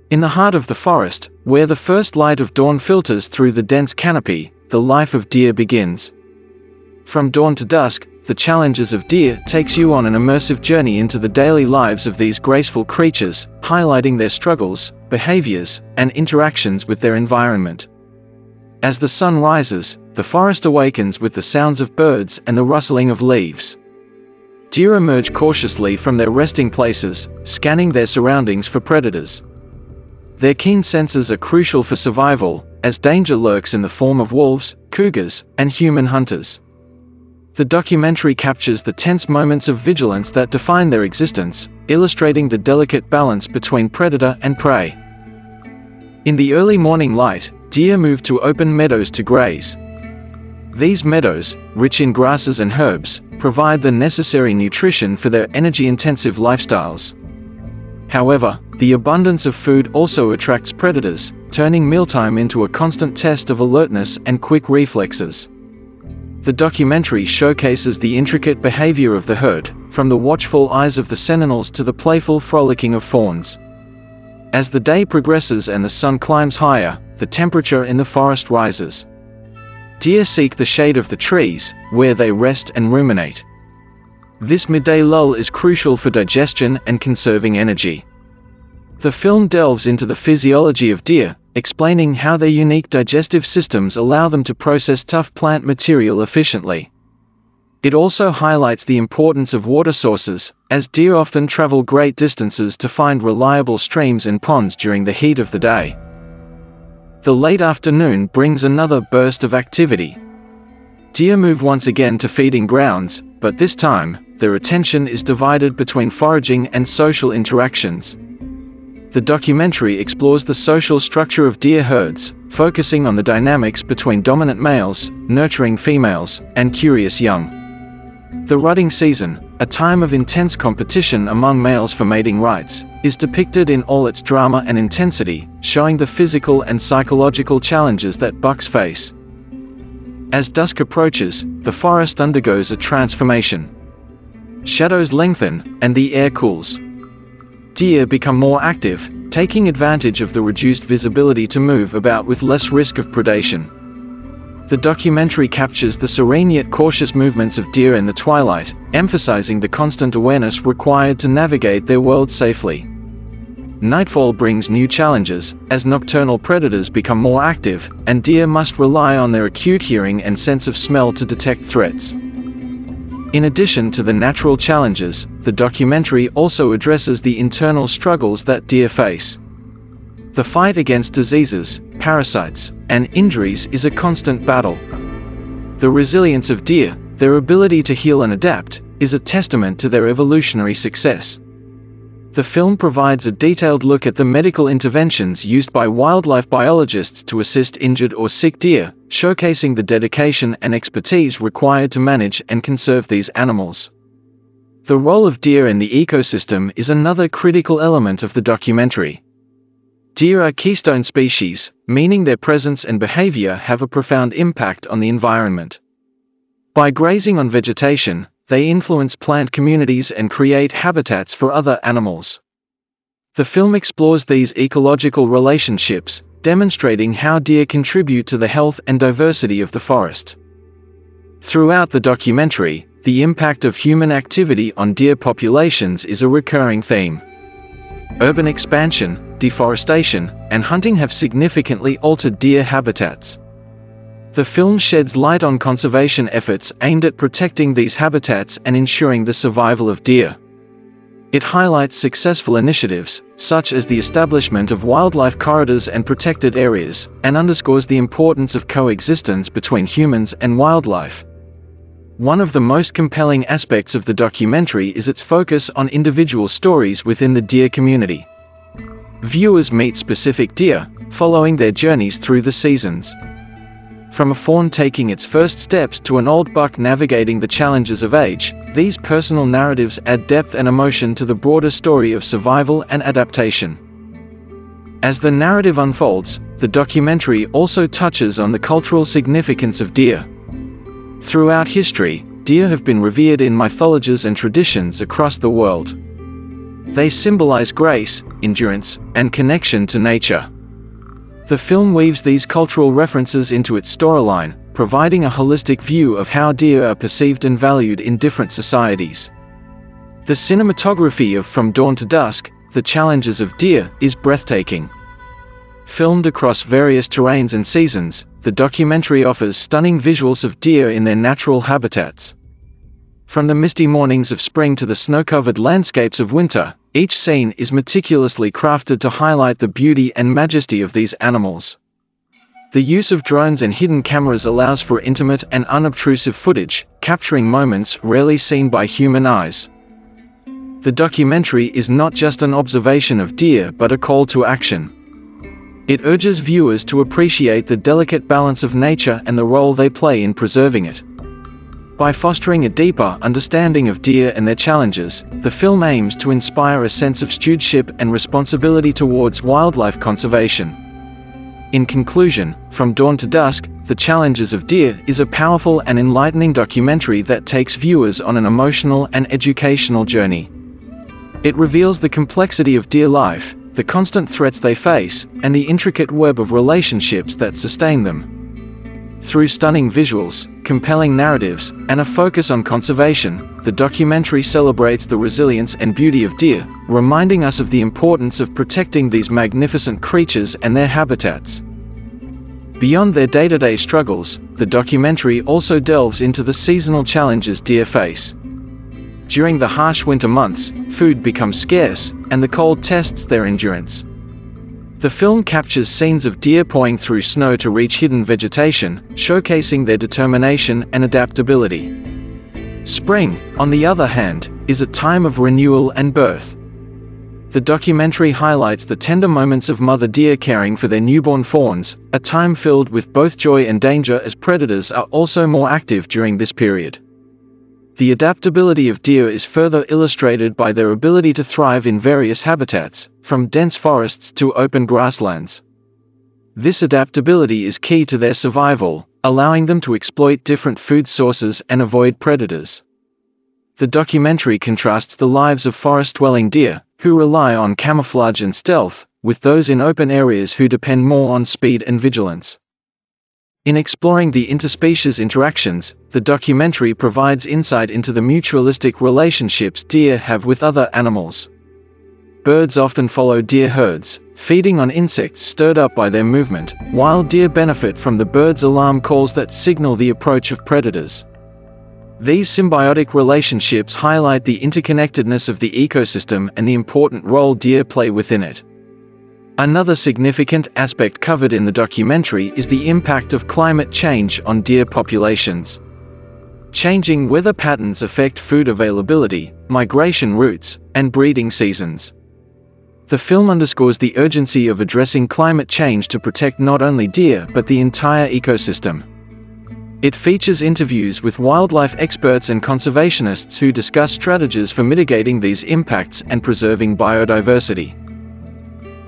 In the heart of the forest, where the first light of dawn filters through the dense canopy, the life of deer begins. From dawn to dusk, the challenges of deer takes you on an immersive journey into the daily lives of these graceful creatures, highlighting their struggles, behaviors, and interactions with their environment. As the sun rises, the forest awakens with the sounds of birds and the rustling of leaves. Deer emerge cautiously from their resting places, scanning their surroundings for predators. Their keen senses are crucial for survival, as danger lurks in the form of wolves, cougars, and human hunters. The documentary captures the tense moments of vigilance that define their existence, illustrating the delicate balance between predator and prey. In the early morning light, deer move to open meadows to graze. These meadows, rich in grasses and herbs, provide the necessary nutrition for their energy-intensive lifestyles. However, the abundance of food also attracts predators, turning mealtime into a constant test of alertness and quick reflexes. The documentary showcases the intricate behavior of the herd, from the watchful eyes of the sentinels to the playful frolicking of fawns. As the day progresses and the sun climbs higher, the temperature in the forest rises. Deer seek the shade of the trees, where they rest and ruminate. This midday lull is crucial for digestion and conserving energy. The film delves into the physiology of deer, explaining how their unique digestive systems allow them to process tough plant material efficiently. It also highlights the importance of water sources, as deer often travel great distances to find reliable streams and ponds during the heat of the day. The late afternoon brings another burst of activity. Deer move once again to feeding grounds, but this time, their attention is divided between foraging and social interactions. The documentary explores the social structure of deer herds, focusing on the dynamics between dominant males, nurturing females, and curious young. The rutting season, a time of intense competition among males for mating rights, is depicted in all its drama and intensity, showing the physical and psychological challenges that bucks face. As dusk approaches, the forest undergoes a transformation. Shadows lengthen, and the air cools. Deer become more active, taking advantage of the reduced visibility to move about with less risk of predation. The documentary captures the serene yet cautious movements of deer in the twilight, emphasizing the constant awareness required to navigate their world safely. Nightfall brings new challenges, as nocturnal predators become more active, and deer must rely on their acute hearing and sense of smell to detect threats. In addition to the natural challenges, the documentary also addresses the internal struggles that deer face. The fight against diseases, parasites, and injuries is a constant battle. The resilience of deer, their ability to heal and adapt, is a testament to their evolutionary success. The film provides a detailed look at the medical interventions used by wildlife biologists to assist injured or sick deer, showcasing the dedication and expertise required to manage and conserve these animals. The role of deer in the ecosystem is another critical element of the documentary. Deer are keystone species, meaning their presence and behavior have a profound impact on the environment. By grazing on vegetation, they influence plant communities and create habitats for other animals. The film explores these ecological relationships, demonstrating how deer contribute to the health and diversity of the forest. Throughout the documentary, the impact of human activity on deer populations is a recurring theme. Urban expansion, deforestation, and hunting have significantly altered deer habitats. The film sheds light on conservation efforts aimed at protecting these habitats and ensuring the survival of deer. It highlights successful initiatives, such as the establishment of wildlife corridors and protected areas, and underscores the importance of coexistence between humans and wildlife. One of the most compelling aspects of the documentary is its focus on individual stories within the deer community. Viewers meet specific deer, following their journeys through the seasons. From a fawn taking its first steps to an old buck navigating the challenges of age, these personal narratives add depth and emotion to the broader story of survival and adaptation. As the narrative unfolds, the documentary also touches on the cultural significance of deer. Throughout history, deer have been revered in mythologies and traditions across the world. They symbolize grace, endurance, and connection to nature. The film weaves these cultural references into its storyline, providing a holistic view of how deer are perceived and valued in different societies. The cinematography of From Dawn to Dusk, The Challenges of Deer, is breathtaking. Filmed across various terrains and seasons, the documentary offers stunning visuals of deer in their natural habitats. From the misty mornings of spring to the snow-covered landscapes of winter, each scene is meticulously crafted to highlight the beauty and majesty of these animals. The use of drones and hidden cameras allows for intimate and unobtrusive footage, capturing moments rarely seen by human eyes. The documentary is not just an observation of deer but a call to action. It urges viewers to appreciate the delicate balance of nature and the role they play in preserving it. By fostering a deeper understanding of deer and their challenges, the film aims to inspire a sense of stewardship and responsibility towards wildlife conservation. In conclusion, From Dawn to Dusk, The Challenges of Deer is a powerful and enlightening documentary that takes viewers on an emotional and educational journey. It reveals the complexity of deer life, the constant threats they face, and the intricate web of relationships that sustain them. Through stunning visuals, compelling narratives, and a focus on conservation, the documentary celebrates the resilience and beauty of deer, reminding us of the importance of protecting these magnificent creatures and their habitats. Beyond their day-to-day struggles, the documentary also delves into the seasonal challenges deer face. During the harsh winter months, food becomes scarce, and the cold tests their endurance. The film captures scenes of deer pawing through snow to reach hidden vegetation, showcasing their determination and adaptability. Spring, on the other hand, is a time of renewal and birth. The documentary highlights the tender moments of mother deer caring for their newborn fawns, a time filled with both joy and danger as predators are also more active during this period. The adaptability of deer is further illustrated by their ability to thrive in various habitats, from dense forests to open grasslands. This adaptability is key to their survival, allowing them to exploit different food sources and avoid predators. The documentary contrasts the lives of forest-dwelling deer, who rely on camouflage and stealth, with those in open areas who depend more on speed and vigilance. In exploring the interspecies interactions, the documentary provides insight into the mutualistic relationships deer have with other animals. Birds often follow deer herds, feeding on insects stirred up by their movement, while deer benefit from the birds' alarm calls that signal the approach of predators. These symbiotic relationships highlight the interconnectedness of the ecosystem and the important role deer play within it. Another significant aspect covered in the documentary is the impact of climate change on deer populations. Changing weather patterns affect food availability, migration routes, and breeding seasons. The film underscores the urgency of addressing climate change to protect not only deer but the entire ecosystem. It features interviews with wildlife experts and conservationists who discuss strategies for mitigating these impacts and preserving biodiversity.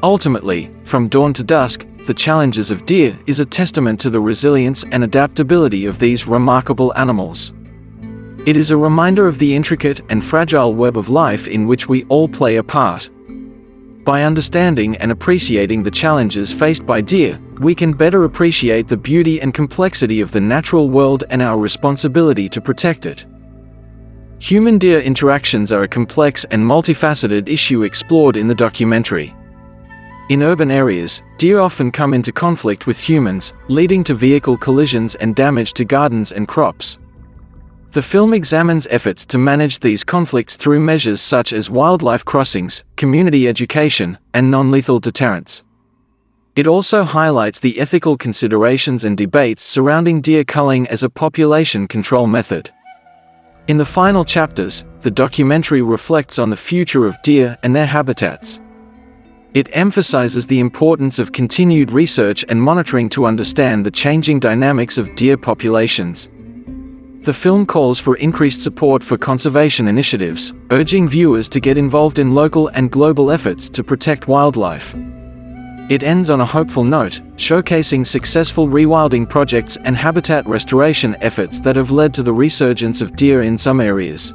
Ultimately, From Dawn to Dusk, The Challenges of Deer is a testament to the resilience and adaptability of these remarkable animals. It is a reminder of the intricate and fragile web of life in which we all play a part. By understanding and appreciating the challenges faced by deer, we can better appreciate the beauty and complexity of the natural world and our responsibility to protect it. Human-deer interactions are a complex and multifaceted issue explored in the documentary. In urban areas, deer often come into conflict with humans, leading to vehicle collisions and damage to gardens and crops. The film examines efforts to manage these conflicts through measures such as wildlife crossings, community education, and non-lethal deterrence. It also highlights the ethical considerations and debates surrounding deer culling as a population control method. In the final chapters, the documentary reflects on the future of deer and their habitats. It emphasizes the importance of continued research and monitoring to understand the changing dynamics of deer populations. The film calls for increased support for conservation initiatives, urging viewers to get involved in local and global efforts to protect wildlife. It ends on a hopeful note, showcasing successful rewilding projects and habitat restoration efforts that have led to the resurgence of deer in some areas.